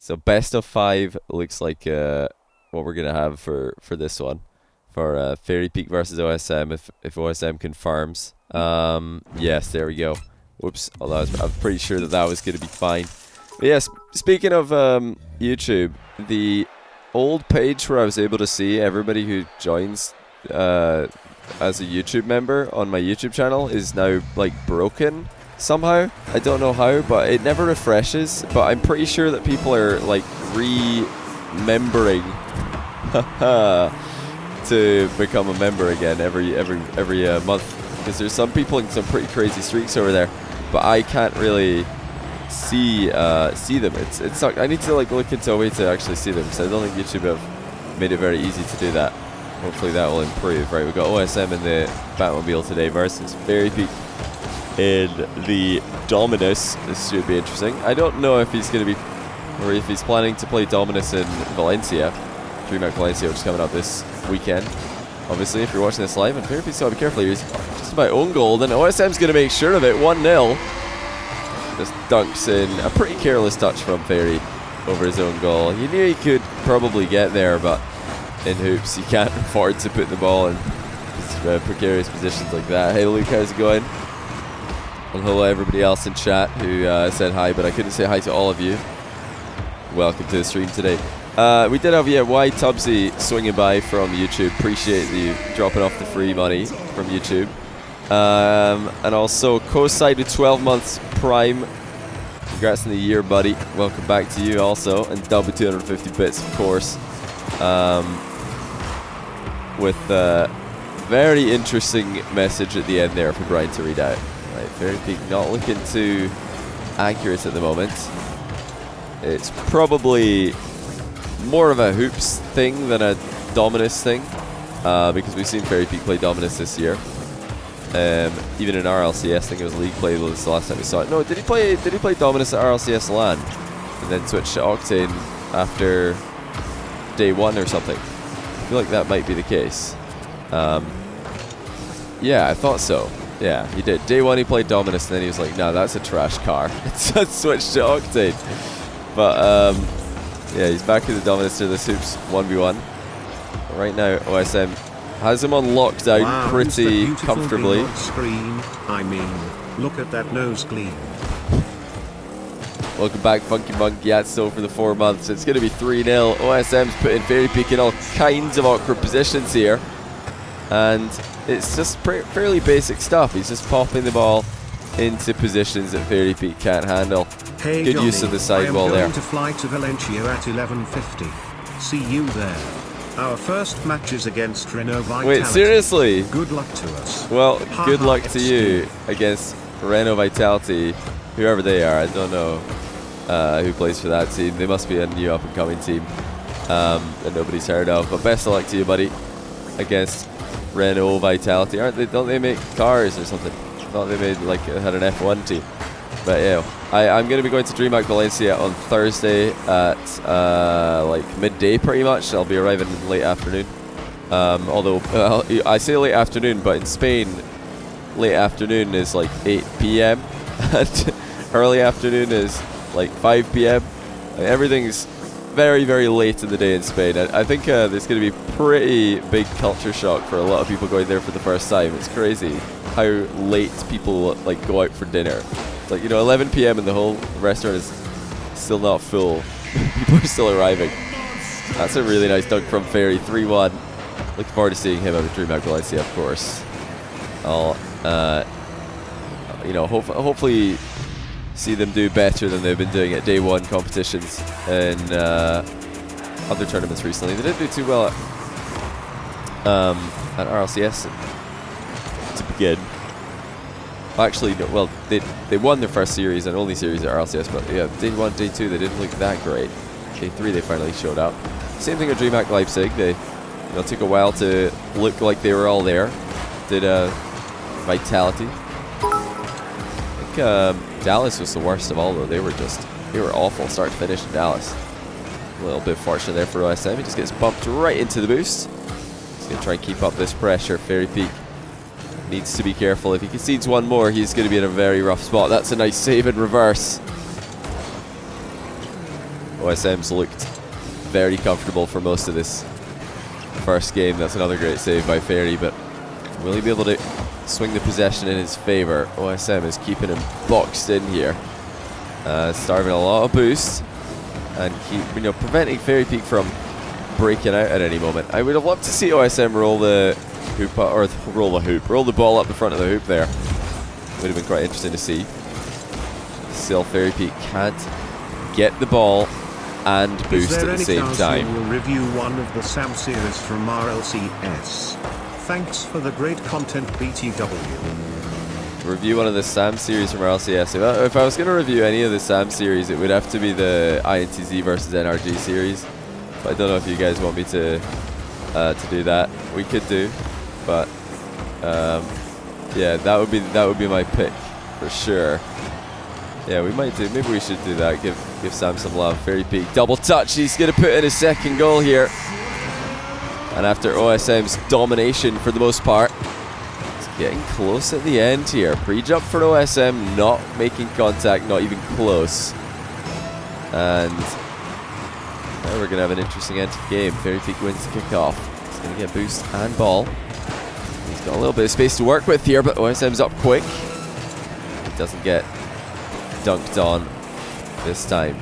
So best of 5 looks like what we're gonna have for this one, for Fairy Peak versus OSM if OSM confirms. Yes, there we go. Whoops, although I'm pretty sure that was gonna be fine. But yes, speaking of YouTube, the old page where I was able to see everybody who joins as a YouTube member on my YouTube channel is now like broken somehow. I don't know how, but it never refreshes. But I'm pretty sure that people are like remembering to become a member again every month, because there's some people in some pretty crazy streaks over there, but I can't really see them. It's not, I need to like look into a way to actually see them, so I don't think YouTube have made it very easy to do that. Hopefully that will improve. Right, we've got OSM in the Batmobile today versus Fairy Peak in the Dominus. This should be interesting. I don't know if he's going to be, or if he's planning to play Dominus in Valencia. DreamHack Valencia, which is coming up this weekend. Obviously, if you're watching this live, and Fairy Peak's got to be careful. He's just about own goal, then OSM's going to make sure of it. 1-0. Just dunks in a pretty careless touch from Fairy over his own goal. He knew he could probably get there, but in hoops, you can't afford to put the ball in precarious positions like that. Hey Luke, how's it going? And hello everybody else in chat who said hi, but I couldn't say hi to all of you. Welcome to the stream today. We did have, Y Tubbsy swinging by from YouTube. Appreciate you dropping off the free money from YouTube. And also Co-Side with 12 months Prime. Congrats on the year, buddy. Welcome back to you also. And Dub with 250 bits, of course. With a very interesting message at the end there for Brian to read out. Right, Fairy Peak not looking too accurate at the moment. It's probably more of a hoops thing than a Dominus thing, because we've seen Fairy Peak play Dominus this year. Even in RLCS, I think it was League play was the last time we saw it. No, did he play Dominus at RLCS LAN and then switch to Octane after day 1 or something? I feel like that might be the case. Yeah, I thought so. Yeah, he did. Day 1 he played Dominus, and then he was like, nah, that's a trash car. So switched to Octane. But yeah, he's back in the Dominus to this hoops 1v1. Right now, OSM has him on lockdown pretty comfortably. Screen. I mean, look at that nose clean. Welcome back, Funky Monk Yatso, for the 4 months. It's going to be 3-0. OSM's putting Fairy Peak in all kinds of awkward positions here. And it's just fairly basic stuff. He's just popping the ball into positions that Fairy Peak can't handle. Hey Good Johnny, use of the sidewall there. I am going to fly to Valencia at 11:50. See you there. Our first match is against Renault Vitality. Wait, seriously? Good luck to us. Well, good luck to you against Renault Vitality, whoever they are. I don't know who plays for that team. They must be a new up-and-coming team that nobody's heard of. But best of luck to you, buddy, against Renault Vitality. Don't they make cars or something? I thought they made had an F1 team. But yeah, I'm going to be going to DreamHack Valencia on Thursday at like midday pretty much. I'll be arriving in late afternoon. Although I say late afternoon, but in Spain late afternoon is like 8 p.m. and early afternoon is like 5 p.m. Everything's very, very late in the day in Spain. I think there's going to be pretty big culture shock for a lot of people going there for the first time. It's crazy how late people like go out for dinner. It's like, 11 p.m. and the whole restaurant is still not full. People are still arriving. That's a really nice dunk from Fairy. 3-1. Looking forward to seeing him at DreamHack Valencia, of course. I'll, hopefully see them do better than they've been doing at day 1 competitions and other tournaments recently. They didn't do too well at RLCS to begin. Actually, no, well, they won their first series and only series at RLCS, but yeah, day 1, day 2, they didn't look that great. Day 3, they finally showed up. Same thing at DreamHack Leipzig. They took a while to look like they were all there. Did Vitality. I think Dallas was the worst of all, though. They were awful start to finish in Dallas. A little bit fortunate there for OSM. He just gets bumped right into the boost. He's going to try and keep up this pressure. Fairy Peak needs to be careful. If he concedes one more, he's going to be in a very rough spot. That's a nice save in reverse. OSM's looked very comfortable for most of this first game. That's another great save by Fairy, but will he be able to swing the possession in his favor? OSM is keeping him boxed in here, starving a lot of boost and preventing Fairy Peak from breaking out at any moment. I would have loved to see OSM roll the hoop roll the ball up the front of the hoop there. Would have been quite interesting to see. Still, Fairy Peak can't get the ball and boost at the same time. Will review one of the SAM series from RLCS. Thanks for the great content, BTW. Review one of the SAM series from RLCS. If I was going to review any of the SAM series, it would have to be the INTZ versus NRG series. But I don't know if you guys want me to do that. We could do, but yeah, that would be my pick for sure. Yeah, we might do. Maybe we should do that. Give Sam some love. Fairy Peak double touch. He's going to put in his second goal here. And after OSM's domination for the most part, it's getting close at the end here. Pre-jump for OSM, not making contact, not even close. And now we're going to have an interesting end to the game. Fairy Peak wins the kickoff. He's going to get boost and ball. He's got a little bit of space to work with here, but OSM's up quick. He doesn't get dunked on this time.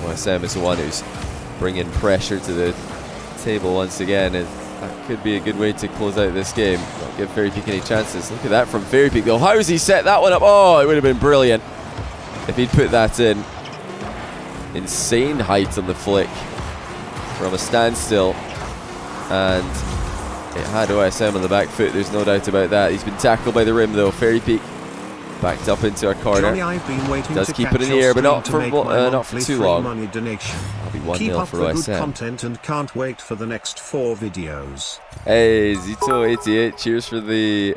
OSM is the one who's bringing pressure to the table once again, and that could be a good way to close out this game. Don't give Fairy Peak any chances. Look at that from Fairy Peak though. How has he set that one up? Oh, it would have been brilliant if he'd put that in. Insane height on the flick from a standstill, and it had OSM on the back foot, there's no doubt about that. He's been tackled by the rim though. Fairy Peak backed up into a corner. Johnny, I've been waiting does to keep it in the air, but not for too long. Money donation. I'll be 1-0 Keep up for the OSM. good content and can't wait for the next 4 videos. Hey, Zito88, cheers for the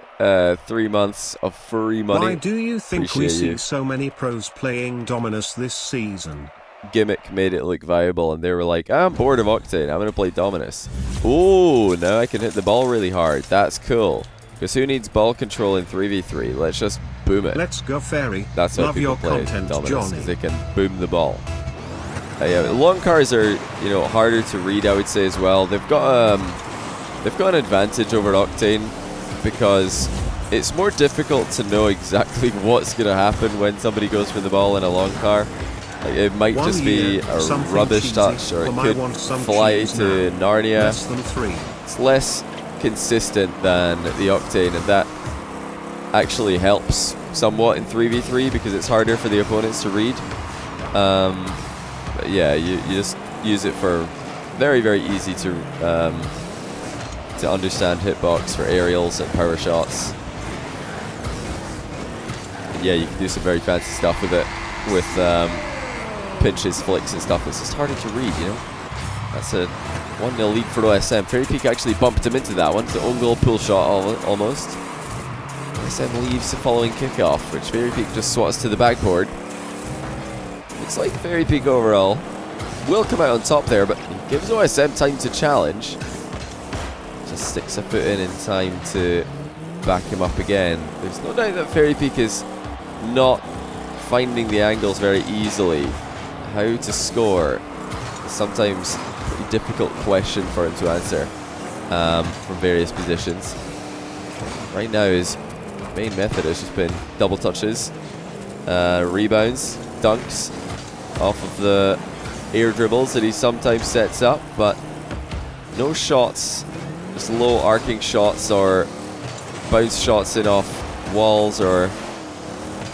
3 months of free money. Why do you think Appreciate we see you. so many pros playing Dominus this season? Gimmick made it look viable, and they were like, I'm bored of Octane, I'm going to play Dominus. Ooh, now I can hit the ball really hard. That's cool. Because who needs ball control in 3v3? Let's just boom it. Let's go, Fairy. That's why Love people your play content, Dominus, Johnny. because they can boom the ball. Yeah, long cars are, harder to read, I would say as well. They've got an advantage over Octane because it's more difficult to know exactly what's going to happen when somebody goes for the ball in a long car. Like, it might just be a rubbish touch, or it could fly to Narnia. Less than 3. It's less consistent than the Octane, and that actually helps somewhat in 3v3 because it's harder for the opponents to read. But yeah, you just use it for very, very easy to understand hitbox for aerials and power shots. And yeah, you can do some very fancy stuff with it, with pinches, flicks and stuff. It's just harder to read, That's a 1-0 lead for OSM. Fairy Peak actually bumped him into that one. It's an own goal pull shot almost. OSM leaves the following kickoff, which Fairy Peak just swats to the backboard. Looks like Fairy Peak overall will come out on top there, but he gives OSM time to challenge. Just sticks a foot in time to back him up again. There's no doubt that Fairy Peak is not finding the angles very easily. How to score is sometimes a pretty difficult question for him to answer from various positions. Right now his main method has just been double touches, rebounds, dunks off of the air dribbles that he sometimes sets up, but no shots, just low arcing shots or bounce shots in off walls or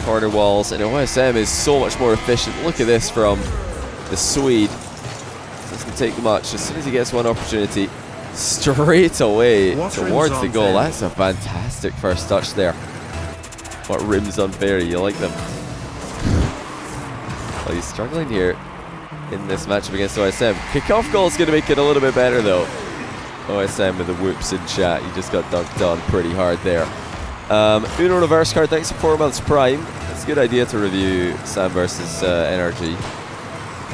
corner walls. And OSM is so much more efficient. Look at this from the Swede. Doesn't take much. As soon as he gets one opportunity, straight away towards the goal. That's a fantastic first touch there. What rims on Fairy, you like them. Well, he's struggling here in this matchup against OSM. Kickoff goal is going to make it a little bit better though. OSM with the whoops in chat. He just got dunked on pretty hard there. Uno reverse card, thanks for 4 months prime. It's a good idea to review Sam versus NRG.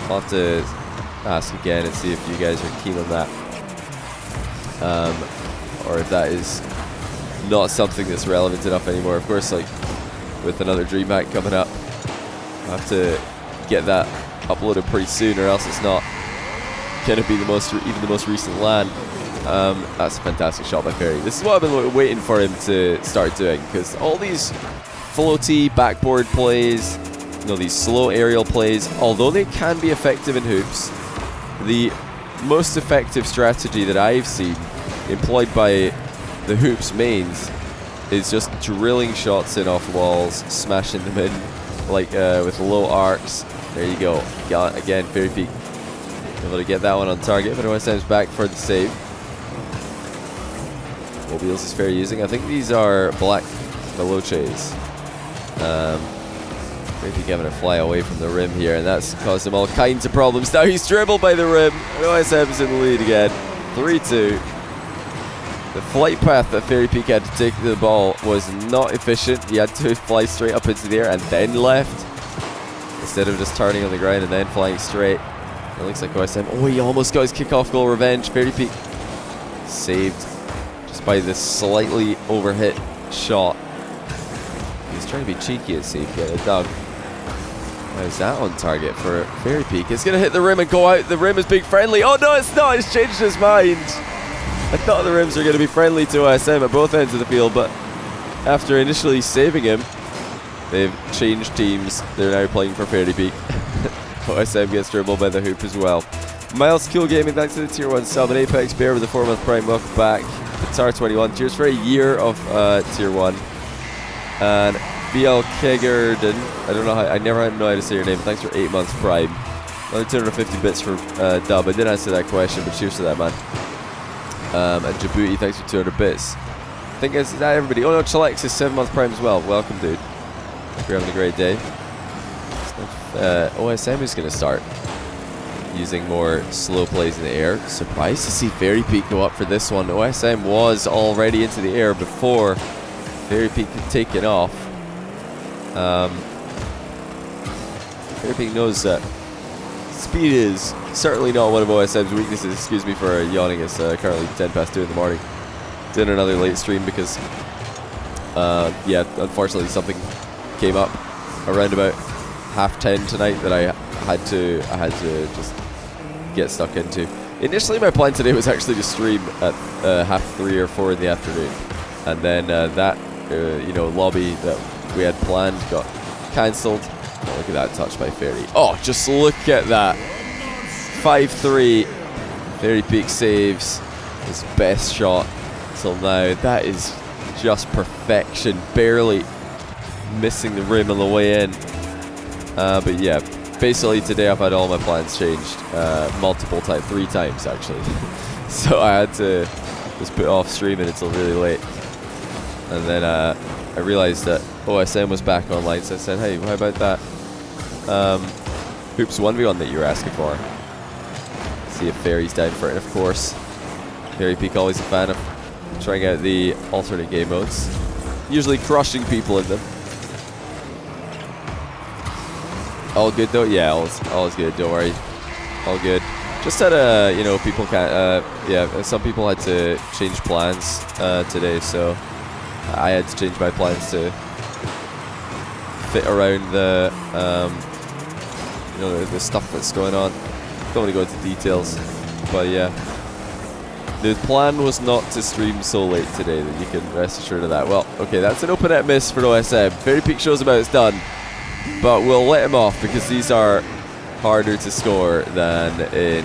I'll have to ask again and see if you guys are keen on that. Or if that is not something that's relevant enough anymore. Of course, like with another DreamHack coming up, I'll have to get that uploaded pretty soon, or else it's not going to be even the most recent LAN. That's a fantastic shot by Fairy. This is what I've been waiting for him to start doing, because all these floaty backboard plays, these slow aerial plays, although they can be effective in hoops, the most effective strategy that I've seen employed by the hoops mains is just drilling shots in off walls, smashing them in with low arcs. There you go. Again, Fairy Peak able to get that one on target, but OSM's back for the save. What wheels is Fairy using? I think these are black Veloces. Fairy Peak having to fly away from the rim here, and that's caused him all kinds of problems. Now he's dribbled by the rim, and OSM's in the lead again. 3-2. The flight path that Fairy Peak had to take to the ball was not efficient. He had to fly straight up into the air and then left, instead of just turning on the ground and then flying straight. It looks like OSM. Oh, he almost got his kickoff goal revenge. Fairy Peak saved just by this slightly overhit shot. He was trying to be cheeky, it seemed, get a dunk. How is that on target for Fairy Peak? It's going to hit the rim and go out. The rim is being friendly. Oh no, it's not. It's changed his mind. I thought the rims were going to be friendly to OSM at both ends of the field, but after initially saving him, they've changed teams. They're now playing for Fairy Peak. OSM gets dribbled by the hoop as well. Miles Cool Gaming, thanks to the Tier 1 sub. And Apex Bear with the 4-month prime, welcome back. Guitar 21, cheers for a year of Tier 1. And BL Kegerden, I don't know how, I never know how to say your name, but thanks for 8 months prime. Another 250 bits for Dub. I did answer that question, but cheers to that, man. And Djibouti, thanks for 200 bits. I think is that everybody? Oh no, Chilex is 7 month prime as well. Welcome, dude. Hope you're having a great day. OSM is going to start using more slow plays in the air. Surprised to see Fairy Peak go up for this one. OSM was already into the air before Fairy Peak had taken off. Fairy Peak knows that speed is certainly not one of OSM's weaknesses. Excuse me for yawning. It's currently 10 past 2 in the morning. Did another late stream because, yeah, unfortunately something came up around about 10:30 tonight that I had to just get stuck into. Initially, my plan today was actually to stream at 3:30 or 4 in the afternoon, and then that lobby that we had planned got cancelled. Oh, look at that touch by Fairy. Oh, just look at that. 5-3. Fairy Peak saves his best shot till now. That is just perfection. Barely missing the rim on the way in. But yeah, basically today I've had all my plans changed multiple times, 3 times actually. So I had to just put off streaming until really late. And then I realized that OSM was back online, so I said, hey, how about that Hoops 1v1 that you were asking for? See if Fairy's down for it. And of course, Fairy Peak always a fan of trying out the alternate game modes, usually crushing people in them. All good though? Yeah, all's good, don't worry. All good. Just had people can't, yeah, some people had to change plans today, so I had to change my plans to fit around the, the stuff that's going on. Don't want to go into details, but yeah. The plan was not to stream so late today, that you can rest assured of that. Well, okay, that's an open net miss for OSM. Fairy Peak shows about it's done. But we'll let him off because these are harder to score than in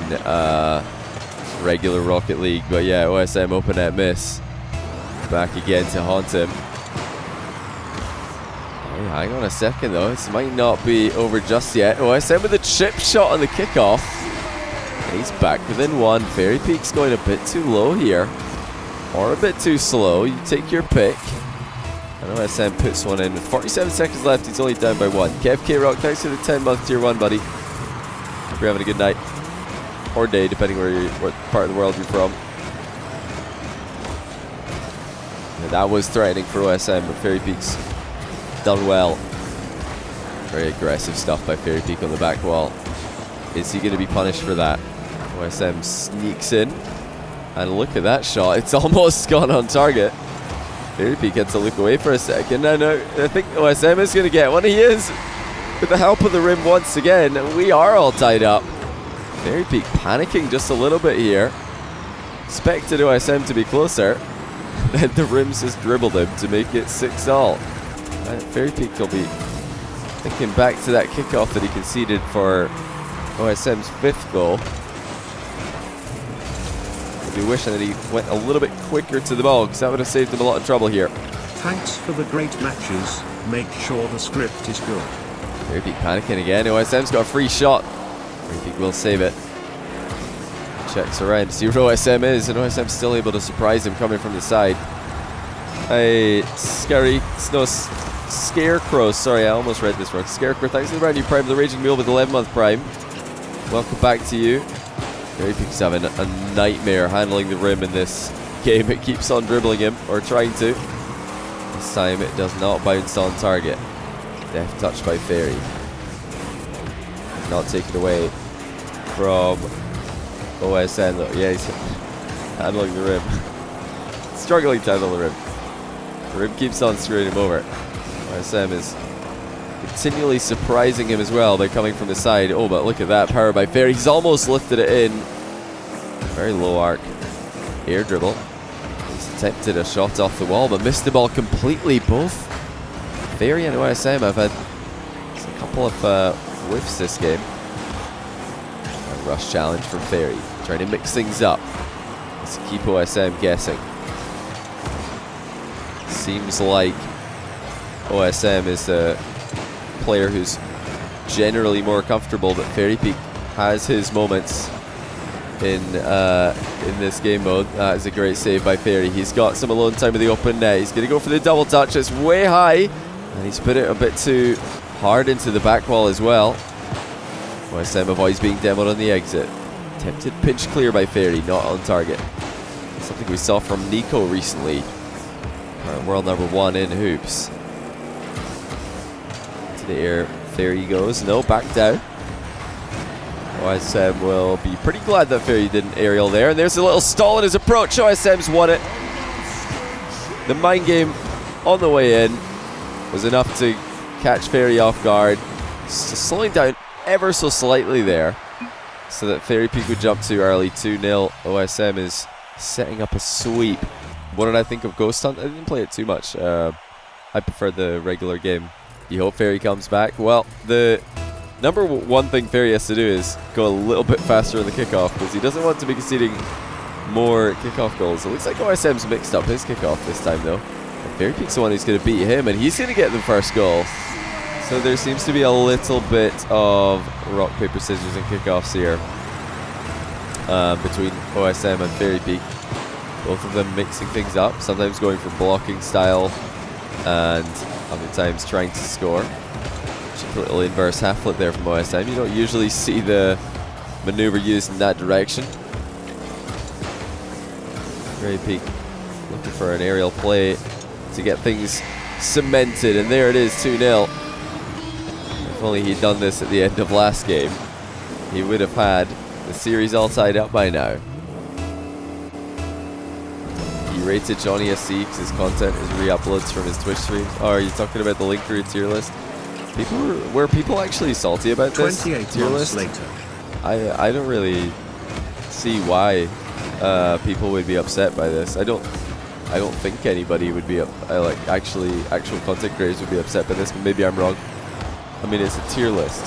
regular Rocket League. But yeah, OSM open net miss. Back again to haunt him. Oh, hang on a second though, this might not be over just yet. OSM with a chip shot on the kickoff. And he's back within 1. Fairy Peak's going a bit too low here. Or a bit too slow, you take your pick. And OSM puts one in with 47 seconds left. He's only down by 1. KFK Rock, thanks for the 10-month Tier 1, buddy. Hope you're having a good night. Or day, depending what part of the world you're from. And that was threatening for OSM, but Fairy Peak's done well. Very aggressive stuff by Fairy Peak on the back wall. Is he going to be punished for that? OSM sneaks in. And look at that shot. It's almost gone on target. Fairy Peak had to look away for a second. No, I think OSM is going to get one. He is. with the help of the rim once again, we are all tied up. Fairy Peak panicking just a little bit here. Expected OSM to be closer. Then the rims just dribbled him to make it 6-all. Fairy Peak will be thinking back to that kickoff that he conceded for OSM's 5th goal. He'll be wishing that he went a little bit quicker to the ball, because that would have saved him a lot of trouble here. Thanks for the great matches. Make sure the script is good. Fairy Peak panicking again. OSM's got a free shot. Fairy Peak will save it. Checks around to see where OSM is, and OSM's still able to surprise him coming from the side. Scarecrow, sorry, I almost read this wrong. Scarecrow, thanks for the brand new Prime, the Raging Mule with 11-month Prime. Welcome back to you. Fairy Peak's having a nightmare handling the rim in this game. It keeps on dribbling him, or trying to. This time it does not bounce on target. Deft touch by Fairy. Not taken away from OSM though. Yeah, he's handling the rim. Struggling to handle the rim. The rim keeps on screwing him over. OSM is continually surprising him as well by coming from the side. Oh, but look at that power by Fairy. He's almost lifted it in. Very low arc. Air dribble. He's attempted a shot off the wall, but missed the ball completely. Both Fairy and OSM have had a couple of whiffs this game. A rush challenge from Fairy. Trying to mix things up. Let's keep OSM guessing. Seems like OSM is a player who's generally more comfortable, but Fairy Peak has his moments in this game mode. That is a great save by Fairy. He's got some alone time with the open net. He's going to go for the double touch. It's way high, and he's put it a bit too hard into the back wall as well. OSM avoids being demoed on the exit. Attempted pinch clear by Fairy, not on target. Something we saw from Nico recently. World #1 in hoops. To the air, Fairy goes. No, back down. OSM will be pretty glad that Fairy didn't aerial there. And there's a little stall in his approach. OSM's won it. The mind game on the way in was enough to catch Fairy off guard. Just slowing down ever so slightly there, so that Fairy Peak would jump too early. 2-0. OSM is setting up a sweep. What did I think of Ghost Hunt? I didn't play it too much. I prefer the regular game. You hope Fairy comes back. Well, the #1 thing Fairy has to do is go a little bit faster in the kickoff, because he doesn't want to be conceding more kickoff goals. It looks like OSM's mixed up his kickoff this time though. And Fairy Peak's the one who's going to beat him, and he's going to get the first goal. So there seems to be a little bit of rock, paper, scissors in kickoffs here between OSM and Fairy Peak. Both of them mixing things up, sometimes going for blocking style and other times trying to score. Just a little inverse half flip there from OSM. You don't usually see the maneuver used in that direction. Fairy Peak looking for an aerial play to get things cemented, and there it is, 2-0. If only he'd done this at the end of last game, he would have had the series all tied up by now. He rated Johnny SC because his content is re-uploads from his Twitch streams. Oh, are you talking about the link crew tier list? Were people actually salty about this 28 tier months list? later. I don't really see why people would be upset by this. I don't think anybody would be actual content creators would be upset by this, but maybe I'm wrong. I mean, it's a tier list.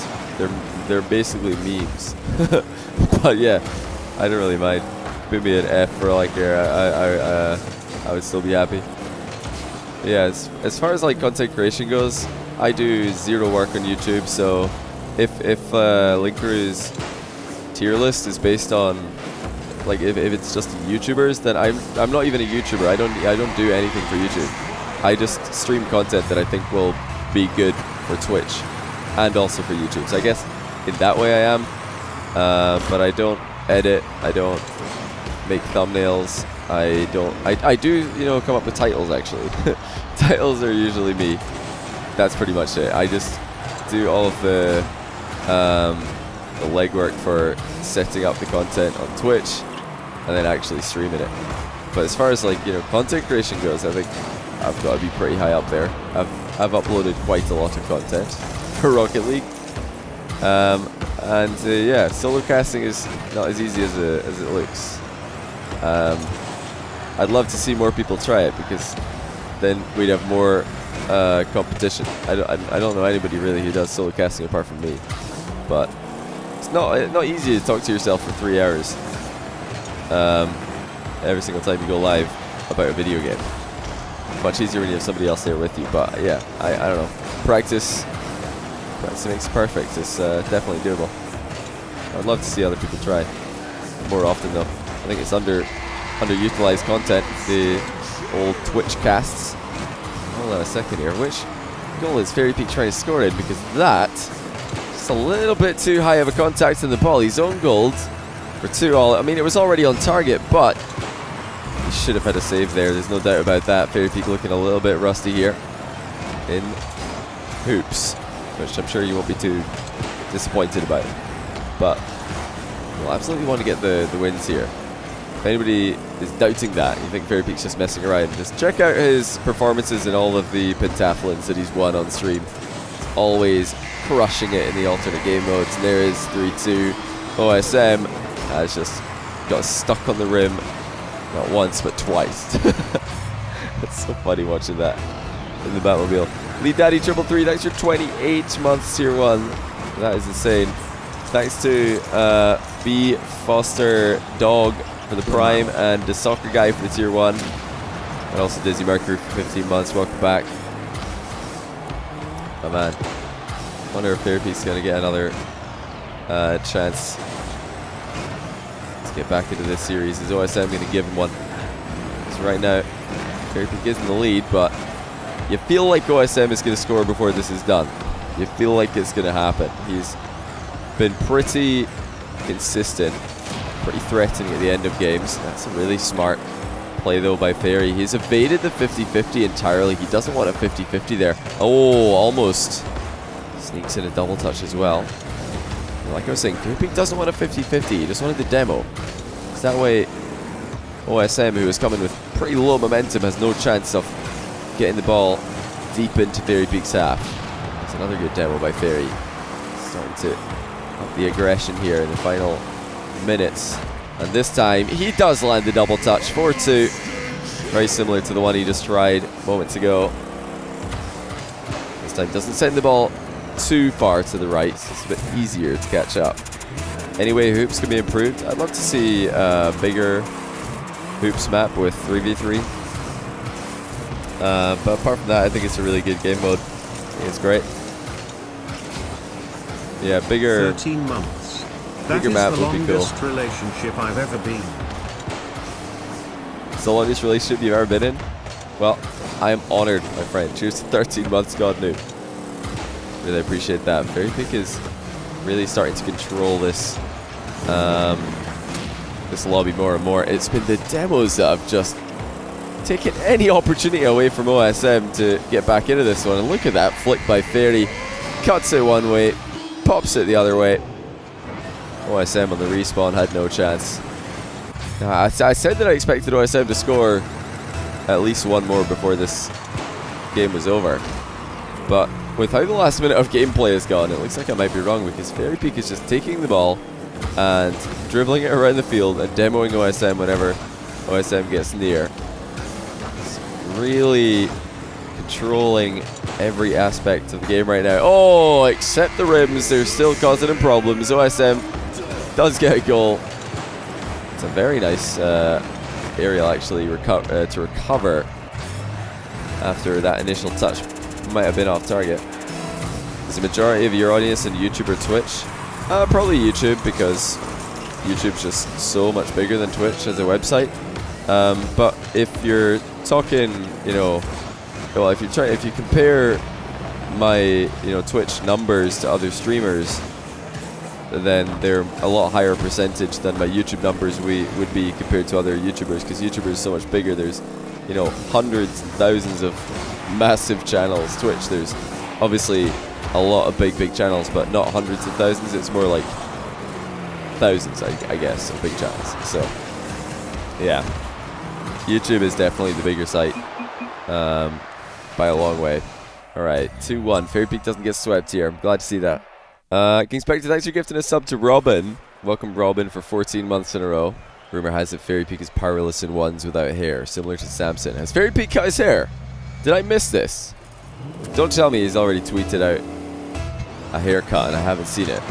They're basically memes. But yeah, I don't really mind. Put me an F for like here. I would still be happy. Yeah, as far as like content creation goes, I do zero work on YouTube. So if Link Crew's tier list is based on like if it's just YouTubers, then I'm not even a YouTuber. I don't do anything for YouTube. I just stream content that I think will be good for Twitch and also for YouTube. So I guess in that way I am, but I don't edit. I don't make thumbnails. I do, you know, come up with titles actually. Titles are usually me. That's pretty much it. I just do all of the legwork for setting up the content on Twitch and then actually streaming it. But as far as like, you know, content creation goes, I think I've got to be pretty high up there. I've uploaded quite a lot of content. for Rocket League. Yeah, solo casting is not as easy as it looks. I'd love to see more people try it, because then we'd have more competition. I don't know anybody really who does solo casting apart from me, but it's not easy to talk to yourself for 3 hours every single time you go live about a video game. Much easier when you have somebody else there with you. But yeah, I don't know. Practice makes perfect. It's definitely doable. I'd love to see other people try more often though. I think it's underutilized content, the old Twitch casts. Hold on a second here. Which goal is Fairy Peak trying to score in? Because that's just a little bit too high of a contact in the ball. He's own gold for 2-all. I mean, it was already on target, but he should have had a save there. There's no doubt about that. Fairy Peak looking a little bit rusty here in hoops, which I'm sure you won't be too disappointed about. But we'll absolutely want to get the wins here. If anybody is doubting that, you think Fairy Peak's just messing around, just check out his performances in all of the pentathlons that he's won on stream. He's always crushing it in the alternate game modes. And there is 3-2. OSM has just got stuck on the rim, not once but twice. It's so funny watching that in the Batmobile. Lead Daddy 333, thanks for 28 months tier 1. That is insane. Thanks to B Foster Dog for the Prime, and the Soccer Guy for the tier 1, and also Dizzy Mercury for 15 months. Welcome back. Oh man, I wonder if Fairy Peak's going to get another chance to get back into this series. Is OSM going to give him one? So right now, Fairy Peak is in the lead, but you feel like OSM is going to score before this is done. You feel like it's going to happen. He's been pretty consistent, pretty threatening at the end of games. That's a really smart play though by Fairy. He's evaded the 50-50 entirely. He doesn't want a 50-50 there. Oh, almost sneaks in a double touch as well. Like I was saying, Fairy Peak doesn't want a 50-50. He just wanted the demo. So that way OSM, who is coming with pretty low momentum, has no chance of getting the ball deep into Fairy Peak's half. That's another good demo by Fairy. Starting to up the aggression here in the final minutes. And this time he does land the double touch. 4-2. Very similar to the one he just tried moments ago. This time doesn't send the ball too far to the right, so it's a bit easier to catch up. Anyway, hoops can be improved. I'd love to see a bigger hoops map with 3v3. But apart from that, I think it's a really good game mode. I think it's great. Yeah, bigger 13 months. Bigger map would be cool. That is the longest relationship I've ever been. It's the longest relationship you've ever been in? Well, I am honored, my friend. Cheers to 13 months, God knew. Really appreciate that. Fairy Peak is really starting to control this this lobby more and more. It's been the demos that have just taken any opportunity away from OSM to get back into this one. And look at that flick by Fairy. Cuts it one way, pops it the other way. OSM on the respawn had no chance. I said that I expected OSM to score at least one more before this game was over. But with how the last minute of gameplay has gone, it looks like I might be wrong, because Fairy Peak is just taking the ball and dribbling it around the field and demoing OSM whenever OSM gets near. It's really controlling every aspect of the game right now. Oh, except the rims, they're still causing him problems. OSM does get a goal. It's a very nice aerial actually to recover after that initial touch. Might have been off target. Is the majority of your audience in YouTube or Twitch? Probably YouTube, because YouTube's just so much bigger than Twitch as a website. But if you're talking, you know, well, if you compare my, Twitch numbers to other streamers, then they're a lot higher percentage than my YouTube numbers would be compared to other YouTubers, because YouTubers are so much bigger. There's, hundreds and thousands of massive channels. Twitch, there's obviously a lot of big channels, but not hundreds of thousands. It's more like thousands, I guess, of big channels. So, yeah, YouTube is definitely the bigger site by a long way. Alright, 2-1. Fairy Peak doesn't get swept here. I'm glad to see that. King Spectre, thanks for gifting a sub to Robin. Welcome, Robin, for 14 months in a row. Rumor has it Fairy Peak is powerless in ones without hair, similar to Samson. Has Fairy Peak cut his hair? Did I miss this? Don't tell me he's already tweeted out a haircut and I haven't seen it.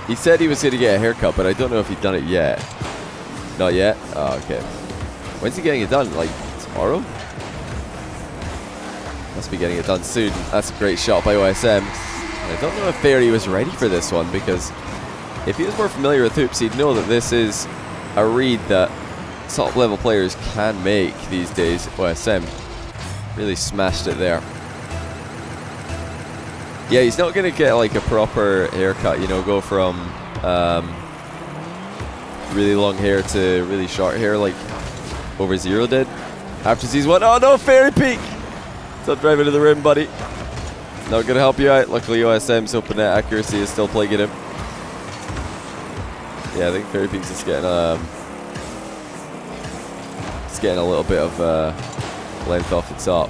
He said he was going to get a haircut, but I don't know if he'd done it yet. Not yet? Oh, okay. When's he getting it done? Like, tomorrow? Must be getting it done soon. That's a great shot by OSM. I don't know if Fairy was ready for this one, because if he was more familiar with hoops, he'd know that this is a read that top level players can make these days. OSM really smashed it there. Yeah, he's not going to get like a proper haircut, you know, go from really long hair to really short hair like Over Zero did after season 1. Oh no, Fairy Peak! Don't drive into the rim, buddy. Not going to help you out. Luckily, OSM's open net accuracy is still plaguing him. Yeah, I think Fairy Peak's just getting a little bit of length off the top.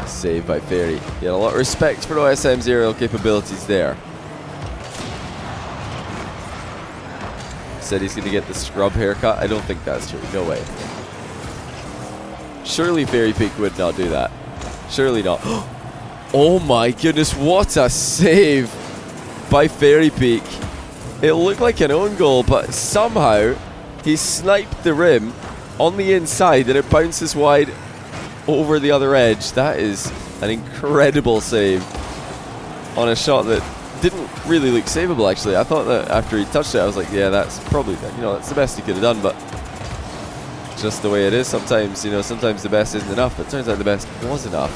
Saved by Fairy. Yeah, a lot of respect for OSM's aerial capabilities there. Said he's going to get the scrub haircut. I don't think that's true. No way. Surely Fairy Peak would not do that. Surely not. Oh my goodness, what a save by Fairy Peak. It looked like an own goal, but somehow he sniped the rim on the inside and it bounces wide over the other edge. That is an incredible save on a shot that didn't really look savable, actually. I thought that after he touched it, I was like, yeah, that's probably, you know, that's the best he could have done, but just the way it is sometimes, you know, sometimes the best isn't enough, but it turns out the best was enough.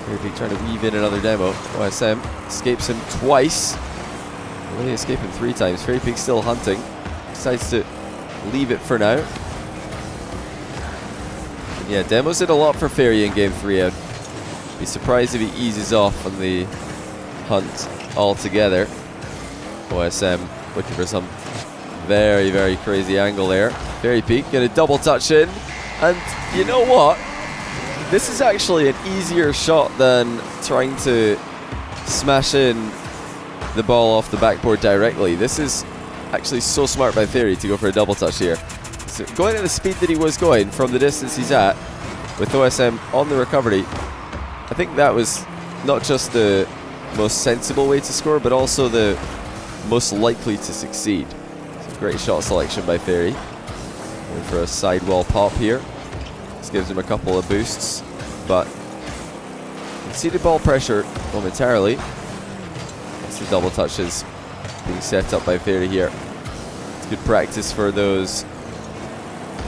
Fairy Peak trying to weave in another demo. OSM escapes him twice. Only escape him 3 times. Fairy Peak still hunting. Decides to leave it for now. And yeah, demos did a lot for Fairy in game 3. I'd be surprised if he eases off on the hunt altogether. OSM looking for some very, very crazy angle there. Fairy Peak get a double touch in. And you know what? This is actually an easier shot than trying to smash in the ball off the backboard directly. This is actually so smart by Fairy to go for a double touch here. So going at the speed that he was going from the distance he's at with OSM on the recovery, I think that was not just the most sensible way to score, but also the most likely to succeed. So great shot selection by Fairy. Going for a sidewall pop here. This gives him a couple of boosts, but conceded ball pressure momentarily. The double touches being set up by Fairy here. It's good practice for those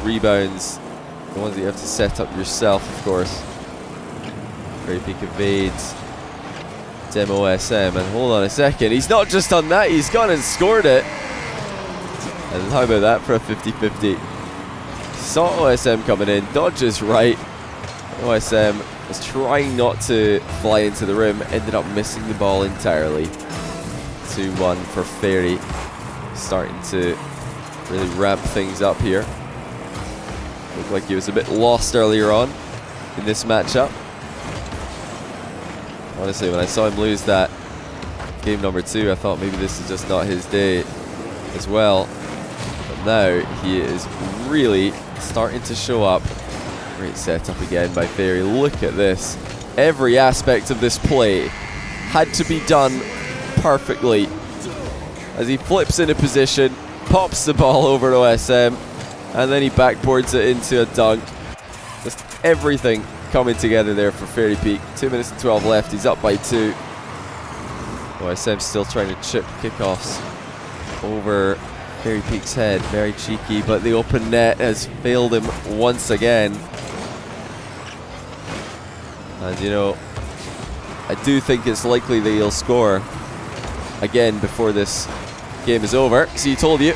rebounds, the ones that you have to set up yourself, of course. Fairy Peak evades Demo SM, and hold on a second, he's not just done that, he's gone and scored it. And how about that for a 50-50? Saw OSM coming in, dodges right. OSM was trying not to fly into the rim, ended up missing the ball entirely. 2-1 for Fairy. Starting to really ramp things up here. Looked like he was a bit lost earlier on in this matchup. Honestly, when I saw him lose that game number 2, I thought maybe this is just not his day as well. But now he is really starting to show up. Great setup again by Fairy. Look at this. Every aspect of this play had to be done perfectly. As he flips into position, pops the ball over to OSM, and then he backboards it into a dunk. Just everything coming together there for Fairy Peak. 2 minutes and 12 left. He's up by 2. OSM still trying to chip kickoffs over Fairy Peak's head. Very cheeky, but the open net has failed him once again. And you know, I do think it's likely that he'll score again before this game is over. See, told you.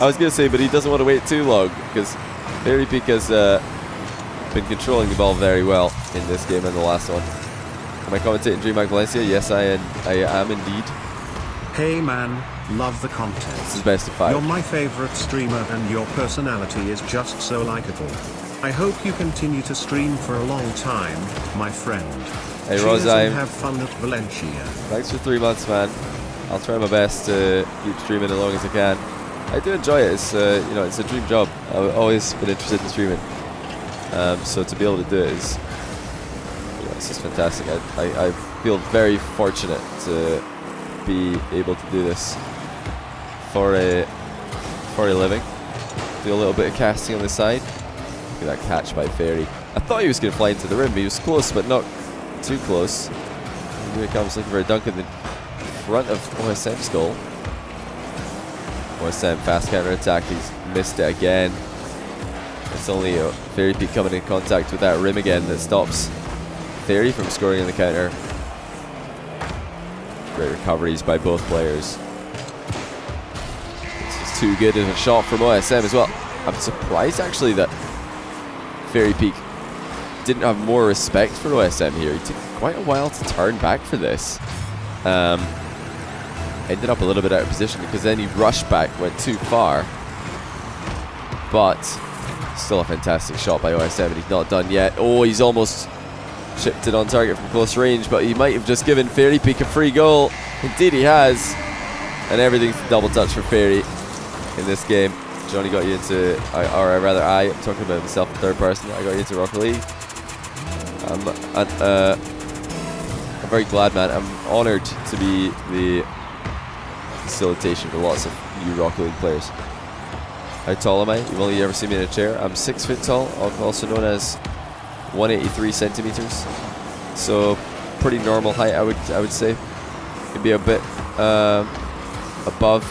I was going to say, but he doesn't want to wait too long, because Fairy Peak has been controlling the ball very well in this game and the last one. Am I commentating DreamHack Valencia? Yes, I am indeed. Hey man, Love the content. This is best of 5. You're my favorite streamer and your personality is just so likable. I hope you continue to stream for a long time, my friend. Hey, Cheers Rosheim. and have fun at Valencia. Thanks for 3 months, man. I'll try my best to keep streaming as long as I can. I do enjoy it. It's you know, it's a dream job. I've always been interested in streaming. So to be able to do it is, you know, it's just fantastic. I feel very fortunate to be able to do this for a living. Do a little bit of casting on the side. Look at that catch by Fairy. I thought he was going to fly into the rim. He was close, but not too close. Here he comes looking for a dunk in the front of OSM's goal. OSM fast counter attack. He's missed it again. It's only Fairy Peak coming in contact with that rim again that stops Fairy from scoring on the counter. Great recoveries by both players. This is too good of a shot from OSM as well. I'm surprised actually that Fairy Peak didn't have more respect for OSM here. He took quite a while to turn back for this. Ended up a little bit out of position because then he rushed back, went too far. But still a fantastic shot by OSM, and he's not done yet. Oh, he's almost chipped it on target from close range, but he might have just given Fairy Peak a free goal. Indeed he has. And everything's a double touch for Fairy in this game. Johnny got you into, or rather I'm talking about myself in third person. I got you into Rocket League. I'm very glad, man. I'm honoured to be the facilitation for lots of new Rocket League players. How tall am I? You've only ever seen me in a chair. I'm 6 foot tall, also known as 183 centimeters. So pretty normal height, I would say. Could be a bit above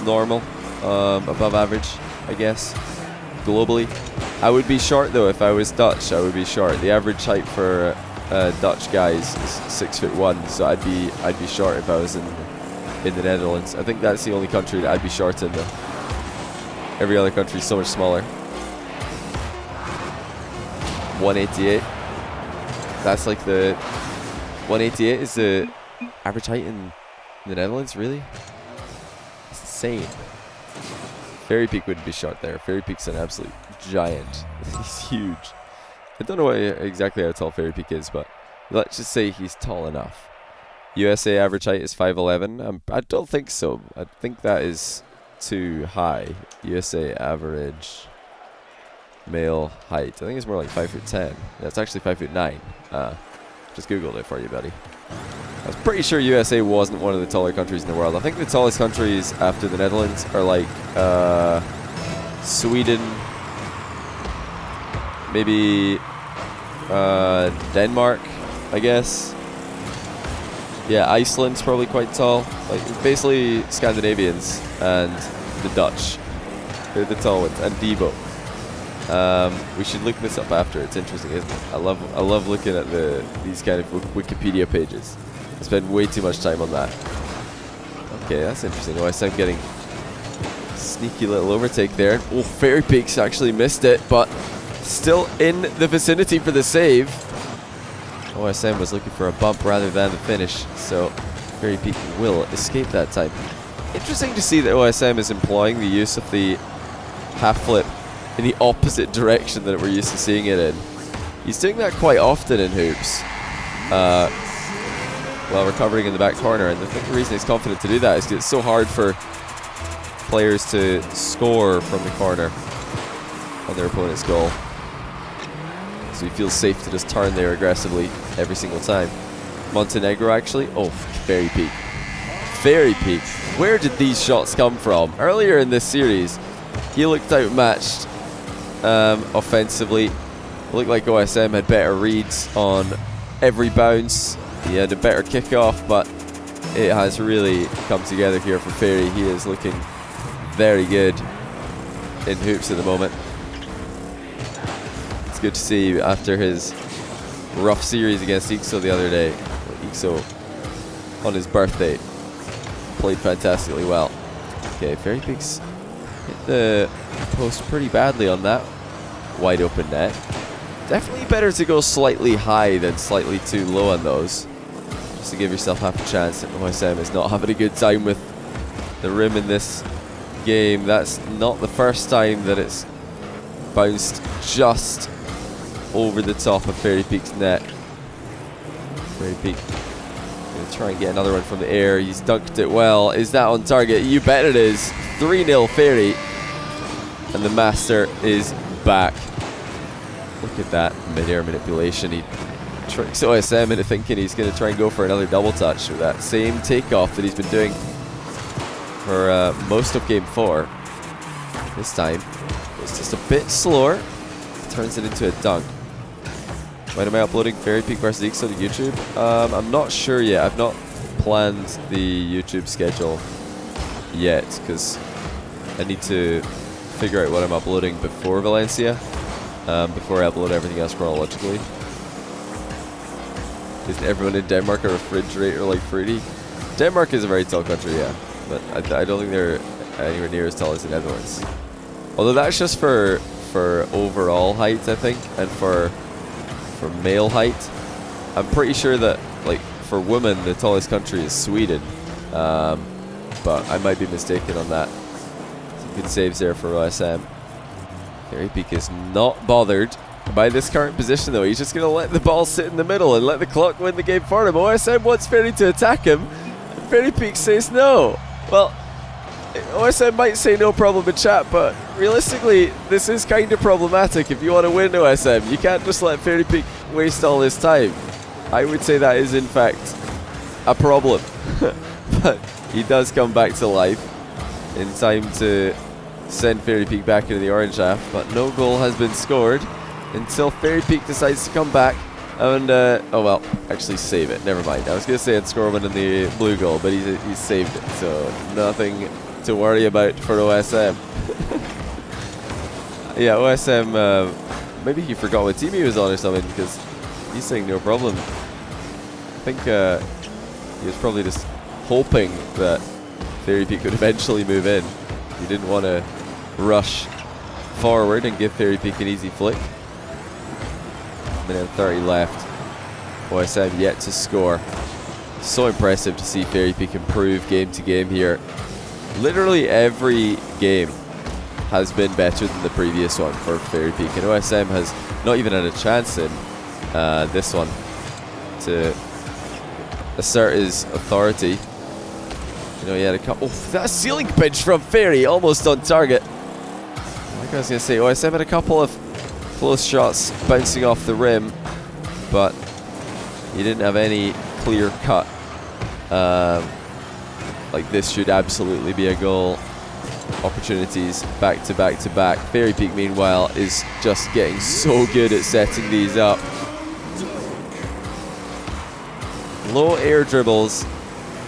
normal, above average, I guess. Globally, I would be short though. If I was Dutch, I would be short. The average height for Dutch guys is 6'1", so I'd be short if I was in the Netherlands. I think that's the only country that I'd be short in though. Every other country is so much smaller. 188. That's like the 188 is the average height in the Netherlands. Really? It's insane. Fairy Peak would be short there. Fairy Peak's an absolute giant. He's huge. I don't know exactly how tall Fairy Peak is, but let's just say he's tall enough. USA average height is 5'11". I don't think so. I think that is too high. USA average male height. I think it's more like 5'10". That's actually 5'9". Just Googled it for you, buddy. I was pretty sure USA wasn't one of the taller countries in the world. I think the tallest countries after the Netherlands are like Sweden, maybe Denmark, I guess. Yeah, Iceland's probably quite tall. Like basically Scandinavians and the Dutch. They're the tall ones, and Devo. We should look this up after. It's interesting, isn't it? I love looking at these kind of Wikipedia pages. I spend way too much time on that. Okay, that's interesting. Oh, I'm getting sneaky little overtake there. Oh, Fairy Peaks actually missed it, but still in the vicinity for the save. OSM was looking for a bump rather than the finish, so Fairy Peak will escape that time. Interesting to see that OSM is employing the use of the half flip in the opposite direction that we're used to seeing it in. He's doing that quite often in hoops, while recovering in the back corner, and I think the reason he's confident to do that is because it's so hard for players to score from the corner on their opponent's goal. So he feels safe to just turn there aggressively every single time. Montenegro actually. Oh, Fairy Peak. Fairy Peak. Where did these shots come from? Earlier in this series, he looked outmatched offensively. It looked like OSM had better reads on every bounce. He had a better kickoff, but it has really come together here for Fairy. He is looking very good in hoops at the moment. It's good to see after his rough series against Ixo the other day. Ixo, on his birthday, played fantastically well. Okay, Fairy Peaks hit the post pretty badly on that wide open net. Definitely better to go slightly high than slightly too low on those, just to give yourself half a chance. And OSM is not having a good time with the rim in this game. That's not the first time that it's bounced just over the top of Fairy Peak's net. Fairy Peak gonna try and get another one from the air. He's dunked it well. Is that on target? You bet it is. 3-0 Fairy. And the master is back. Look at that mid-air manipulation. He tricks OSM into thinking he's going to try and go for another double touch with that same takeoff that he's been doing for most of game 4. This time, it's just a bit slower. Turns it into a dunk. When am I uploading Fairy Peak versus Ixo to YouTube? I'm not sure yet. I've not planned the YouTube schedule yet because I need to figure out what I'm uploading before Valencia, before I upload everything else chronologically. Isn't everyone in Denmark a refrigerator like Fruity? Denmark is a very tall country, yeah, but I don't think they're anywhere near as tall as the Netherlands. Although that's just for overall height, I think, and for male height. I'm pretty sure that, like, for women, the tallest country is Sweden, but I might be mistaken on that. Some good saves there for OSM. Fairy Peak is not bothered by this current position, though. He's just going to let the ball sit in the middle and let the clock win the game for him. OSM wants Fairy to attack him, and Fairy Peak says no. Well, OSM might say no problem in chat, but realistically, this is kind of problematic if you want to win OSM. You can't just let Fairy Peak waste all this time. I would say that is, in fact, a problem. But he does come back to life in time to send Fairy Peak back into the orange half, but no goal has been scored until Fairy Peak decides to come back and, oh well, actually save it. Never mind. I was going to say I'd score one in the blue goal, but he's saved it, so nothing to worry about for OSM. Yeah, OSM, maybe he forgot what team he was on or something, because he's saying no problem. I think he was probably just hoping that Fairy Peak would eventually move in. He didn't want to rush forward and give Fairy Peak an easy flick. Minute 30 left. OSM yet to score. So impressive to see Fairy Peak improve game to game here. Literally every game has been better than the previous one for Fairy Peak, and OSM has not even had a chance in this one to assert his authority. You know, he had a couple. Oh, that ceiling pinch from Fairy, almost on target. Like I was going to say, OSM had a couple of close shots bouncing off the rim, but he didn't have any clear cut. Like, this should absolutely be a goal. Opportunities back to back to back. Fairy Peak, meanwhile, is just getting so good at setting these up. Low air dribbles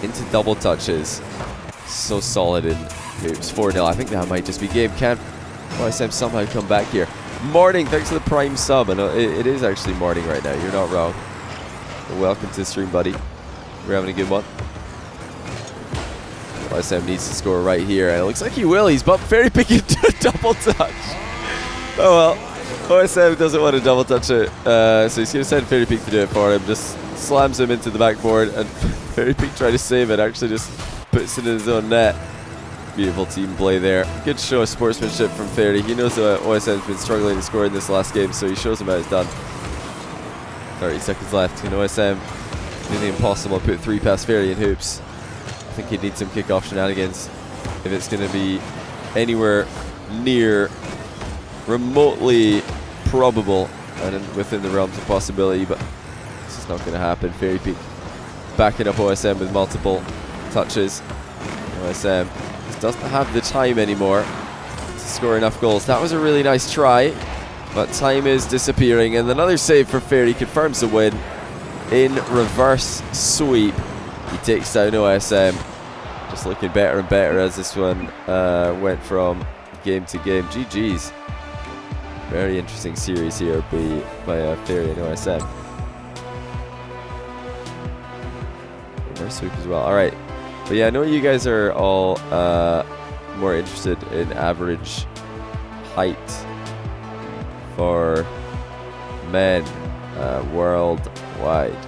into double touches. So solid in hoops. 4-0. I think that might just be game. Can OSM somehow come back here? Morning, thanks for the prime sub. I know it is actually morning right now. You're not wrong. Welcome to the stream, buddy. We're having a good one. OSM needs to score right here, and it looks like he will. He's bumped Fairy Peak into a double touch. Oh well, OSM doesn't want to double touch it, so he's going to send Fairy Peak to do it for him. Just slams him into the backboard, and Fairy Peak trying to save it, actually just puts it in his own net. Beautiful team play there. Good show of sportsmanship from Fairy. He knows that OSM's been struggling to score in this last game, so he shows him how it's done. 30 seconds left. Can OSM do the impossible, put 3 past Fairy in hoops? I think he'd need some kickoff shenanigans if it's going to be anywhere near remotely probable and within the realms of possibility, but this is not going to happen. Fairy Peak backing up OSM with multiple touches. OSM just doesn't have the time anymore to score enough goals. That was a really nice try, but time is disappearing, and another save for Fairy confirms the win in reverse sweep. He takes down OSM. Just looking better and better as this one went from game to game. GG's. Very interesting series here by Fairy and OSM. Reverse sweep as well. Alright. But yeah, I know you guys are all more interested in average height for men worldwide.